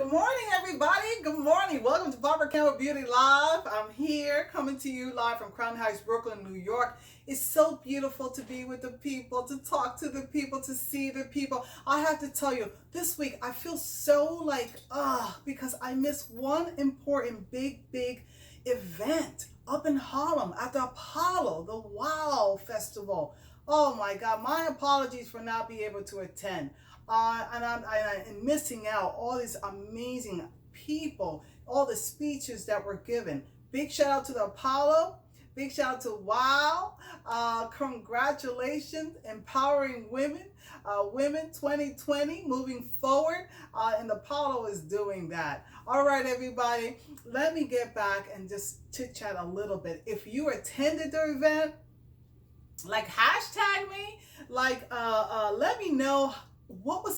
Good morning, everybody. Good morning. Welcome to Barbara Campbell Beauty Live. I'm here coming to you live from Crown Heights, Brooklyn, New York. It's so beautiful to be with the people, to talk to the people, to see the people. I have to tell you, this week I feel so because I missed one important big event up in Harlem at the Apollo, the Wow Festival. Oh my God, my apologies for not being able to attend. And I'm missing out all these amazing people, all the speeches that were given. Big shout out to the Apollo. Big shout out to Wow. Congratulations, empowering women. Women 2020 moving forward. And the Apollo is doing that. All right, everybody. Let me get back and just chit chat a little bit. If you attended the event, like hashtag me, let me know what was